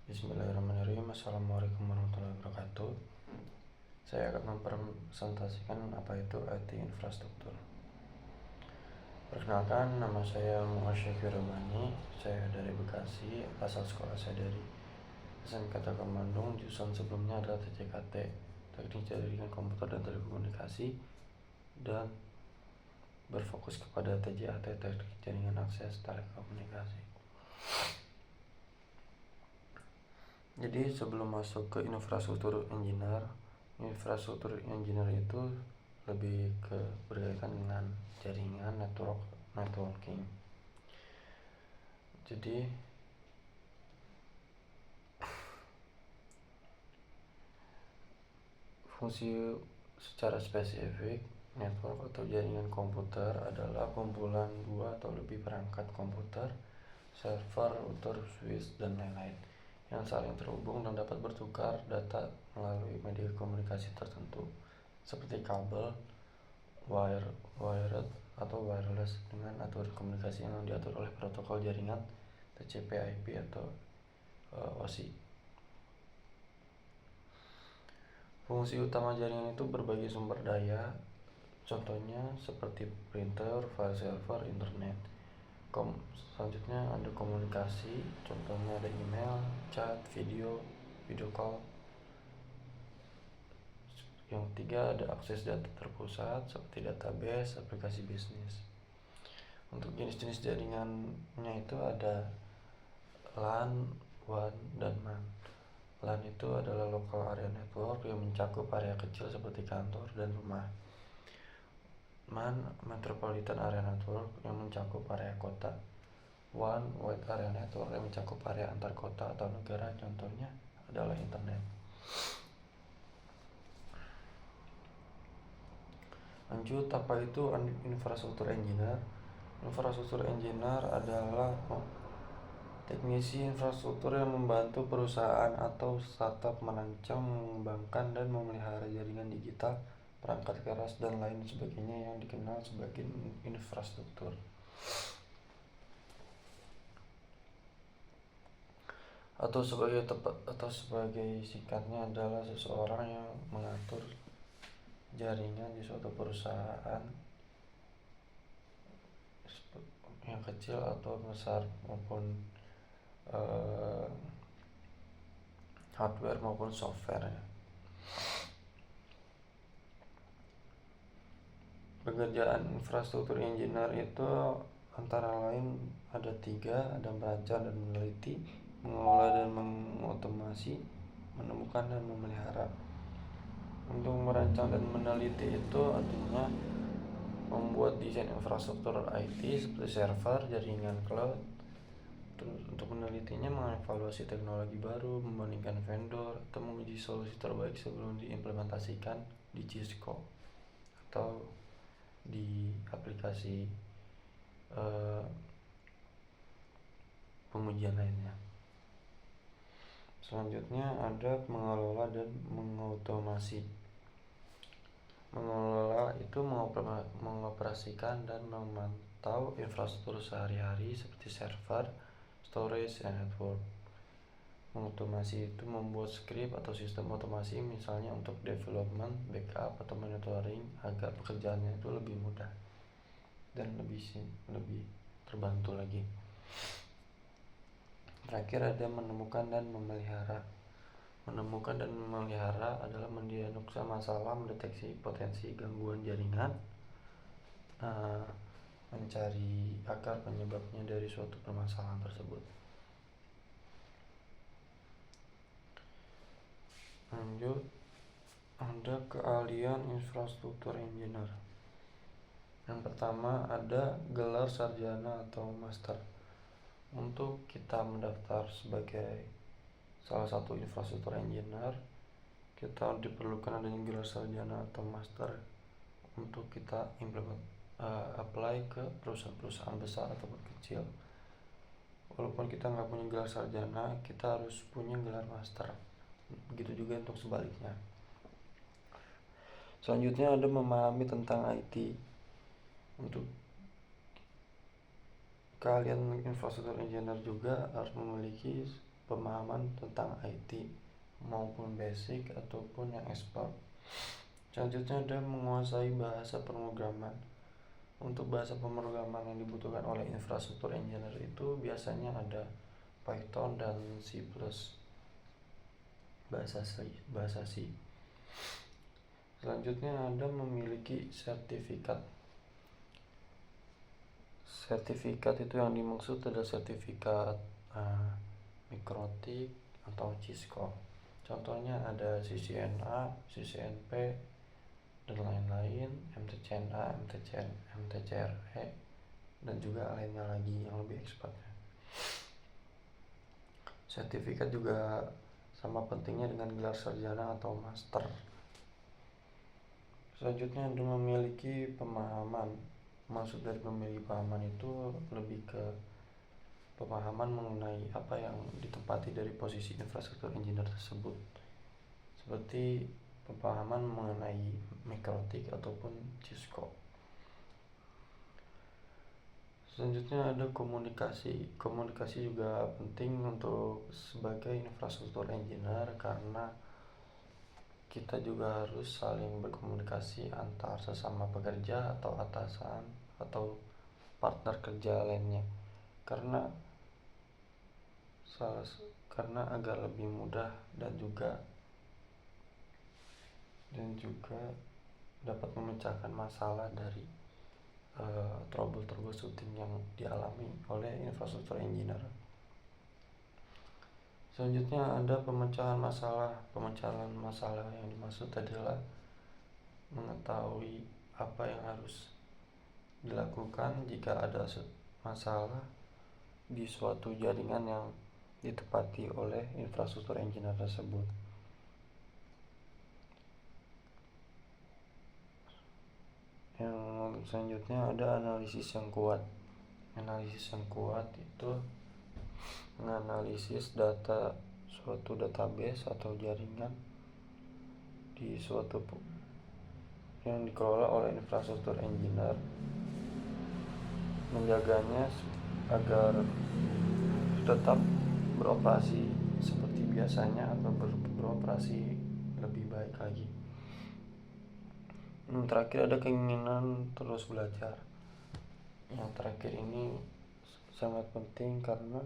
Bismillahirrahmanirrahim. Assalamualaikum warahmatullahi wabarakatuh. Saya akan mempresentasikan apa itu IT infrastruktur. Perkenalkan, nama saya Muhammad Syakir Romani. Saya dari Bekasi, asal sekolah saya dari SMK Telkom Bandung. Jurusan sebelumnya adalah TCKT, Teknik Jaringan Komputer dan Telekomunikasi, dan berfokus kepada TJAT, Teknik Jaringan Akses Telekomunikasi. Jadi sebelum masuk ke infrastruktur engineer itu lebih ke berkaitan dengan jaringan, networking. Jadi fungsi secara spesifik network atau jaringan komputer adalah kumpulan dua atau lebih perangkat komputer, server, router, switch, dan lain-lain yang saling terhubung dan dapat bertukar data melalui media komunikasi tertentu seperti kabel, wired atau wireless dengan aturan komunikasi yang diatur oleh protokol jaringan TCP/IP atau OSI. Fungsi utama jaringan itu berbagi sumber daya, contohnya seperti printer, file server, internet. Selanjutnya ada komunikasi, contohnya ada email, chat, video call. Yang ketiga ada akses data terpusat seperti database, aplikasi bisnis. Untuk jenis-jenis jaringannya itu ada LAN, WAN, dan MAN. LAN itu adalah local area network yang mencakup area kecil seperti kantor dan rumah. MAN, metropolitan area network yang mencakup area kota. WAN, wide area network yang mencakup area antar kota atau negara, contohnya adalah internet. Lanjut, apa itu infrastruktur engineer? Infrastruktur engineer adalah teknisi infrastruktur yang membantu perusahaan atau startup merancang, mengembangkan, dan memelihara jaringan digital, perangkat keras, dan lain sebagainya yang dikenal sebagai infrastruktur. Atau sebagai singkatnya adalah seseorang yang mengatur jaringan di suatu perusahaan yang kecil atau besar, maupun hardware maupun software. Pekerjaan infrastruktur engineer itu antara lain ada 3, ada merancang dan meneliti, mengelola dan mengotomasi, menemukan dan memelihara. Untuk merancang dan meneliti itu artinya membuat desain infrastruktur IT seperti server, jaringan cloud. Untuk menelitinya mengevaluasi teknologi baru, membandingkan vendor, atau menguji solusi terbaik sebelum diimplementasikan di Cisco atau di aplikasi pengujian lainnya. Selanjutnya ada mengelola dan mengotomasi. Mengelola itu mengoperasikan dan memantau infrastruktur sehari-hari seperti server, storage, dan network. Mengotomasi itu membuat skrip atau sistem otomasi, misalnya untuk development, backup, atau monitoring agar pekerjaannya itu lebih mudah dan lebih terbantu lagi. Terakhir ada menemukan dan memelihara. Menemukan dan memelihara adalah mendiagnosa masalah, mendeteksi potensi gangguan jaringan, mencari akar penyebabnya dari suatu permasalahan tersebut. Lanjut, ada keahlian infrastruktur engineer. Yang pertama ada gelar sarjana atau master. Untuk kita mendaftar sebagai salah satu infrastruktur engineer, kita diperlukan adanya gelar sarjana atau master untuk kita apply ke perusahaan-perusahaan besar ataupun kecil. Walaupun kita nggak punya gelar sarjana, kita harus punya gelar master. Begitu juga untuk sebaliknya. Selanjutnya ada memahami tentang IT. Untuk keahlian infrastruktur engineer juga harus memiliki pemahaman tentang IT maupun basic ataupun yang expert. Selanjutnya ada menguasai bahasa pemrograman. Untuk bahasa pemrograman yang dibutuhkan oleh infrastruktur engineer itu biasanya ada Python dan C++, bahasa C. Selanjutnya ada memiliki sertifikat. Sertifikat itu yang dimaksud adalah sertifikat Mikrotik atau Cisco. Contohnya ada CCNA, CCNP, dan lain-lain, MTCNA, MTCN, MTCRE, dan juga lainnya lagi yang lebih expertnya. Sertifikat juga sama pentingnya dengan gelar sarjana atau master. Selanjutnya ada memiliki pemahaman. Maksud dari memiliki pemahaman itu lebih ke pemahaman mengenai apa yang ditempati dari posisi infrastruktur engineer tersebut, seperti pemahaman mengenai Mikrotik ataupun Cisco. Selanjutnya ada komunikasi. Komunikasi juga penting untuk sebagai infrastruktur engineer karena kita juga harus saling berkomunikasi antar sesama pekerja atau atasan atau partner kerja lainnya, karena agar lebih mudah dan juga dapat memecahkan masalah dari troubleshooting yang dialami oleh infrastruktur engineer. Selanjutnya ada pemecahan masalah. Pemecahan masalah yang dimaksud adalah mengetahui apa yang harus dilakukan jika ada masalah di suatu jaringan yang ditempati oleh infrastruktur engineer tersebut. Yang selanjutnya ada analisis yang kuat. Analisis yang kuat itu menganalisis data suatu database atau jaringan di suatu yang dikelola oleh infrastruktur engineer, menjaganya agar tetap beroperasi seperti biasanya atau beroperasi lebih baik lagi. Yang terakhir ada keinginan terus belajar. Yang terakhir ini sangat penting karena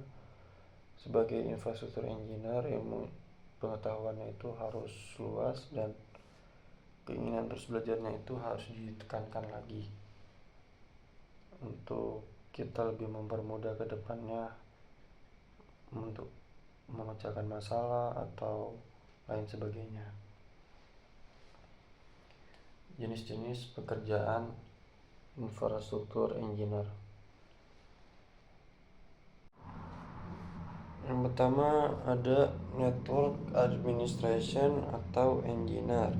sebagai infrastruktur engineer ilmu pengetahuannya itu harus luas dan keinginan terus belajarnya itu harus ditekankan lagi untuk kita lebih mempermudah ke depannya untuk memecahkan masalah atau lain sebagainya. Jenis-jenis pekerjaan infrastruktur engineer. Yang pertama ada network administration atau engineer.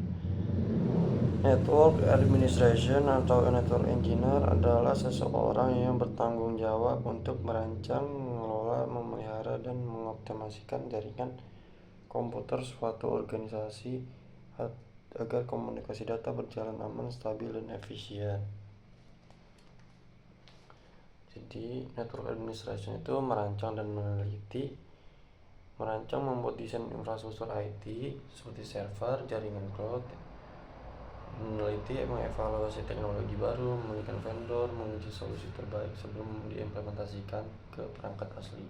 Network administration atau network engineer adalah seseorang yang bertanggung jawab untuk merancang, mengelola, memelihara, dan mengoptimasikan jaringan komputer suatu organisasi agar komunikasi data berjalan aman, stabil, dan efisien. Jadi network administration itu merancang dan meneliti, merancang membuat desain infrastruktur IT seperti server, jaringan cloud, meneliti, mengevaluasi teknologi baru, memilihkan vendor, menguji solusi terbaik sebelum diimplementasikan ke perangkat asli,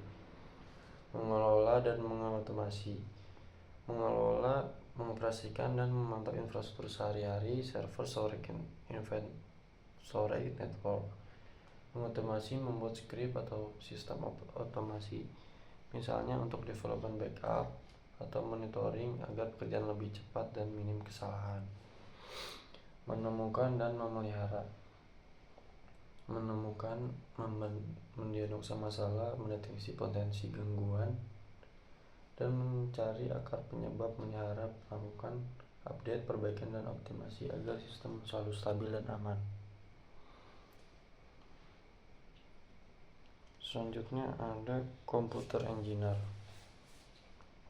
mengelola dan mengotomasi, mengelola, mengoperasikan dan memantau infrastruktur sehari-hari, server, storage network, mengotomasi, membuat script atau sistem otomasi, misalnya untuk development backup atau monitoring agar pekerjaan lebih cepat dan minim kesalahan. Menemukan dan memelihara. Menemukan, mendiagnosa masalah, mendeteksi potensi gangguan, dan mencari akar penyebab, melihara, melakukan update, perbaikan, dan optimasi agar sistem selalu stabil dan aman. Selanjutnya ada computer engineer.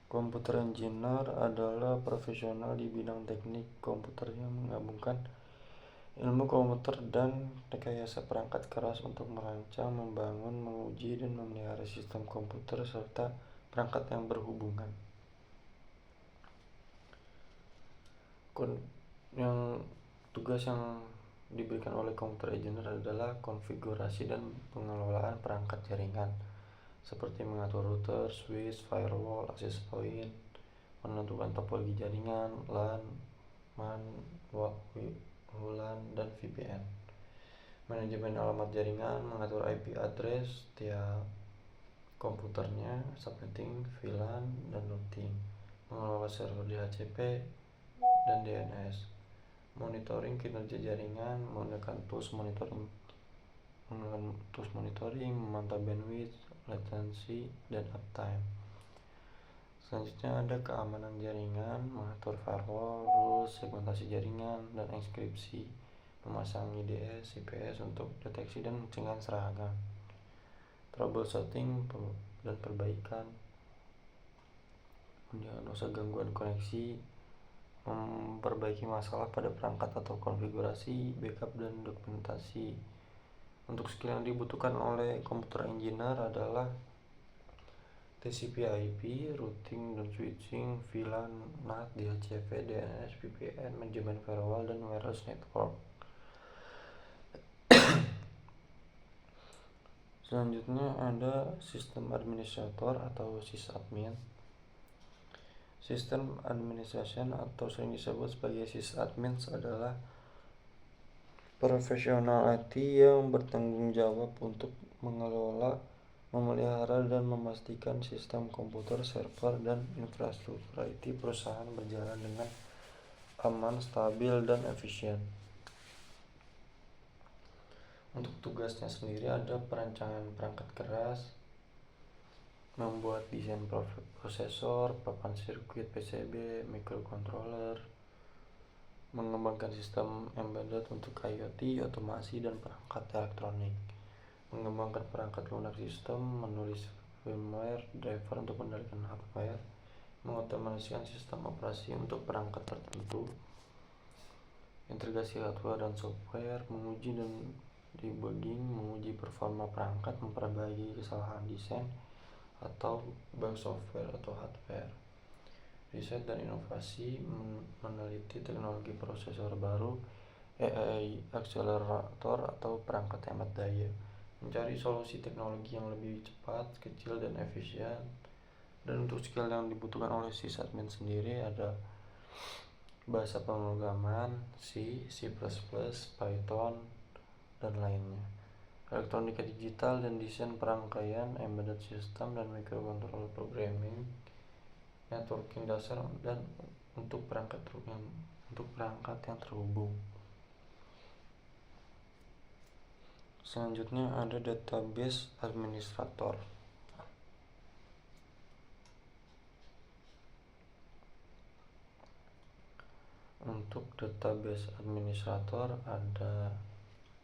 Computer engineer adalah profesional di bidang teknik komputer yang menggabungkan ilmu komputer dan rekayasa perangkat keras untuk merancang, membangun, menguji, dan memelihara sistem komputer serta perangkat yang berhubungan. Tugas yang diberikan oleh computer engineer adalah konfigurasi dan pengelolaan perangkat jaringan, seperti mengatur router, switch, firewall, access point, menentukan topologi jaringan, LAN, MAN, WLAN, dan VPN. Manajemen alamat jaringan, mengatur IP address tiap komputernya, subnetting, VLAN, dan routing, mengelola server DHCP dan DNS, monitoring kinerja jaringan, menggunakan tools monitoring, memantau bandwidth, latency, dan uptime. Selanjutnya ada keamanan jaringan, mengatur firewall, rules, segmentasi jaringan, dan enkripsi, memasang IDS, IPS untuk deteksi dan mencegah serangan, troubleshooting dan perbaikan, mendiagnosa gangguan koneksi, memperbaiki masalah pada perangkat atau konfigurasi, backup, dan dokumentasi. Untuk skill yang dibutuhkan oleh computer engineer adalah TCP/IP, routing dan switching, VLAN, NAT, DHCP, DNS, VPN, manajemen firewall, dan wireless network. Selanjutnya ada sistem administrator atau sysadmin. System administration atau sering disebut sebagai sysadmins adalah profesional IT yang bertanggung jawab untuk mengelola, memelihara, dan memastikan sistem komputer, server, dan infrastruktur IT perusahaan berjalan dengan aman, stabil, dan efisien. Untuk tugasnya sendiri ada perancangan perangkat keras, membuat desain prosesor, papan sirkuit PCB, microcontroller, mengembangkan sistem embedded untuk IoT, otomasi, dan perangkat elektronik, mengembangkan perangkat lunak sistem, menulis firmware driver untuk mengendalikan hardware, mengotomasikan sistem operasi untuk perangkat tertentu, integrasi hardware dan software, menguji dan debugging, menguji performa perangkat, memperbaiki kesalahan desain atau bug software atau hardware, riset dan inovasi, meneliti teknologi prosesor baru, AI accelerator atau perangkat hemat daya, mencari solusi teknologi yang lebih cepat, kecil, dan efisien. Dan untuk skill yang dibutuhkan oleh sysadmin sendiri ada bahasa pemrograman C, C++, Python, dan lainnya, elektronika digital dan desain perangkaian, embedded system dan microcontroller programming, networking dasar, dan untuk perangkat yang terhubung. Selanjutnya ada database administrator. Untuk database administrator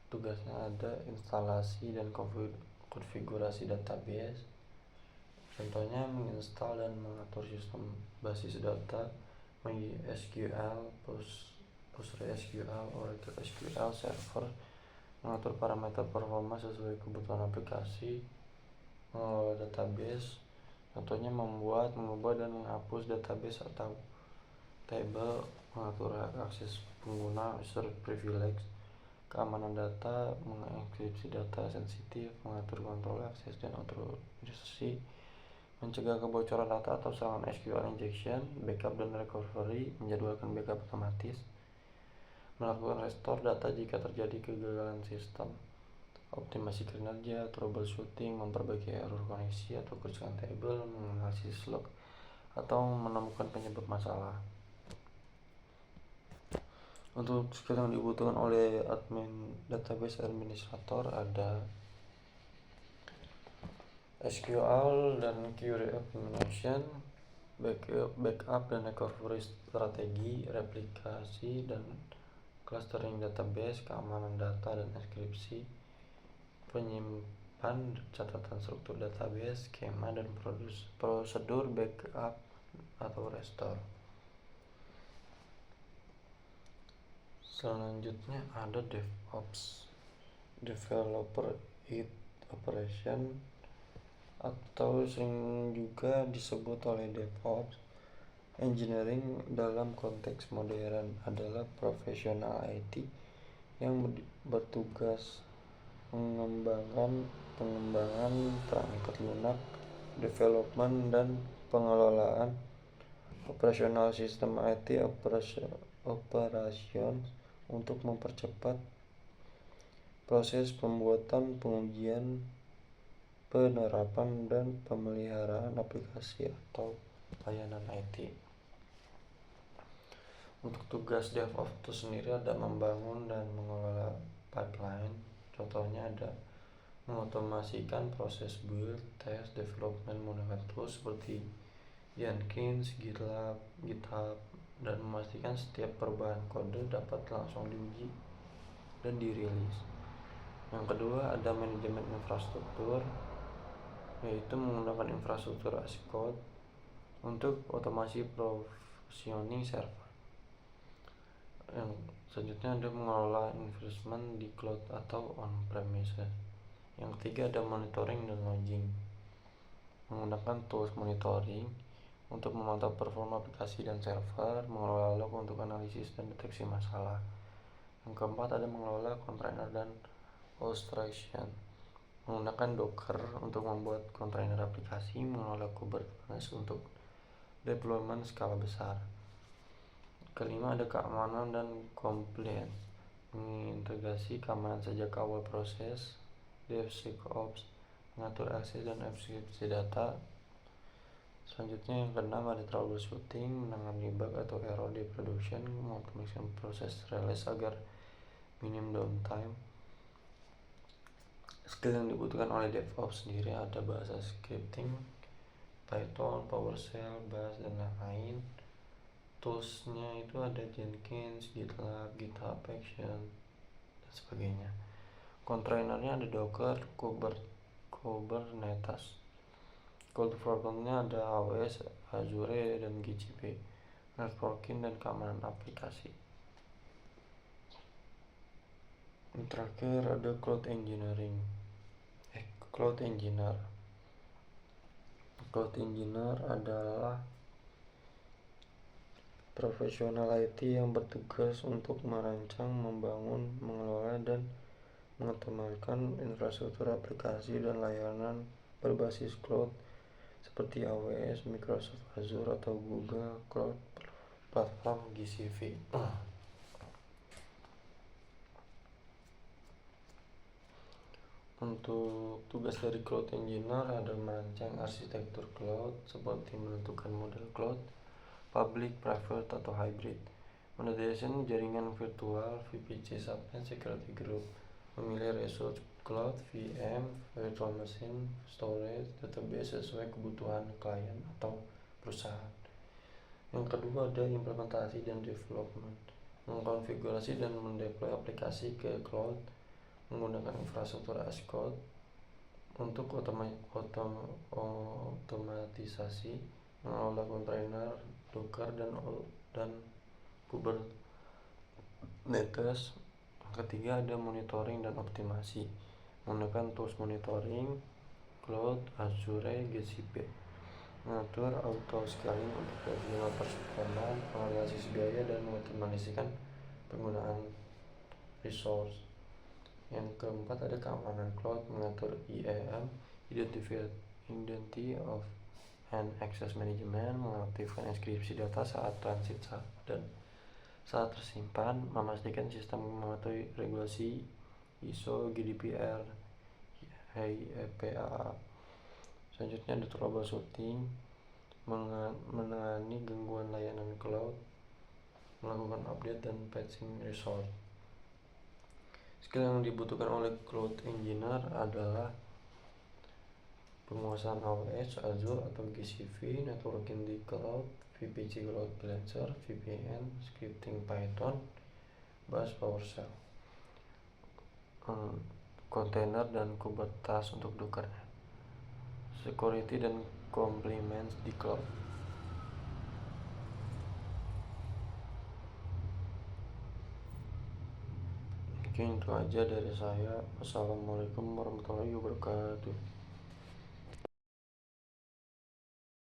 tugasnya ada instalasi dan konfigurasi database. Contohnya menginstal dan mengatur sistem basis data, MySQL, PostgreSQL, Oracle SQL Server, mengatur parameter performa sesuai kebutuhan aplikasi, mengelola database. Contohnya membuat, mengubah, dan menghapus database atau table, mengatur hak akses pengguna, user privilege, keamanan data, mengenkripsi data sensitif, mengatur kontrol akses dan otorisasi, mencegah kebocoran data atau serangan SQL injection, backup dan recovery, menjadwalkan backup otomatis, melakukan restore data jika terjadi kegagalan sistem, optimasi kinerja, troubleshooting, memperbaiki error koneksi atau kerusakan table, menganalisis log atau menemukan penyebab masalah. Untuk skill yang dibutuhkan oleh database administrator ada SQL dan query optimization, backup dan recovery strategi, replikasi dan clustering database, keamanan data dan enkripsi, penyimpan catatan struktur database, skema dan prosedur backup atau restore. Selanjutnya ada DevOps, Developer It Operation atau sering juga disebut oleh DevOps engineering dalam konteks modern adalah profesional IT yang bertugas pengembangan perangkat lunak, development dan pengelolaan operasional sistem IT operation untuk mempercepat proses pembuatan, pengujian, penerapan dan pemeliharaan aplikasi atau layanan IT. Untuk tugas DevOps itu sendiri ada membangun dan mengelola pipeline. Contohnya ada mengotomasikan proses build, test, development menggunakan tools seperti Jenkins, GitHub, dan memastikan setiap perubahan kode dapat langsung diuji dan dirilis. Yang kedua ada manajemen infrastruktur, yaitu menggunakan infrastruktur as code untuk otomasi provisioning server. Yang selanjutnya ada mengelola investment di cloud atau on-premises. Yang ketiga ada monitoring dan logging, menggunakan tools monitoring untuk memantau performa aplikasi dan server, mengelola log untuk analisis dan deteksi masalah. Yang keempat ada mengelola kontainer dan orchestration, menggunakan Docker untuk membuat kontainer aplikasi, mengelola Kubernetes untuk deployment skala besar. Kelima ada keamanan dan compliance, mengintegrasi keamanan sejak awal proses, DevSecOps, mengatur akses dan enkripsi data. Selanjutnya yang keenam ada troubleshooting, menangani bug atau error di production, mengoptimalkan proses release agar minim downtime. Skill yang dibutuhkan oleh DevOps sendiri ada bahasa scripting, Python, PowerShell, Bash, dan lain-lain. Toolsnya itu ada Jenkins, GitLab, GitHub Action, dan sebagainya. Kontainernya ada Docker, Kubernetes. Cloud platformnya ada AWS, Azure, dan GCP. Networking dan keamanan aplikasi. Yang terakhir ada Cloud Engineer. Cloud Engineer adalah profesional IT yang bertugas untuk merancang, membangun, mengelola, dan mengoptimalkan infrastruktur aplikasi dan layanan berbasis cloud seperti AWS, Microsoft Azure, atau Google Cloud Platform GCP. Untuk tugas dari Cloud Engineer ada merancang arsitektur cloud seperti menentukan model cloud, public, private, atau hybrid, monetization jaringan virtual, VPC subnet, security group, memilih resource cloud, VM, virtual machine, storage, database sesuai kebutuhan klien atau perusahaan. Yang kedua ada implementasi dan development, mengkonfigurasi dan mendeploy aplikasi ke cloud menggunakan infrastruktur as code untuk otomatisasi, mengelola kontainer, Docker, dan Kubernetes. Ketiga ada monitoring dan optimasi, menggunakan tools monitoring, Cloud, Azure, GCP, mengatur auto scaling untuk optimal performa, menganalisis biaya, dan mengoptimalisasikan penggunaan resource. Yang keempat ada keamanan cloud, mengatur IAM, Identity of and Access Management, mengaktifkan enkripsi data saat transit dan saat tersimpan, memastikan sistem mematuhi regulasi ISO, GDPR, HIPAA. Selanjutnya ada troubleshooting, menangani gangguan layanan cloud, melakukan update dan patching resource. Skill yang dibutuhkan oleh Cloud Engineer adalah penguasaan AWS, Azure, atau GCP, networking di cloud, VPC Load Balancer, VPN, scripting Python, Bash, PowerShell, kontainer dan Kubernetes untuk Docker, security dan compliance di cloud. Mungkin itu aja dari saya. Wassalamualaikum warahmatullahi wabarakatuh.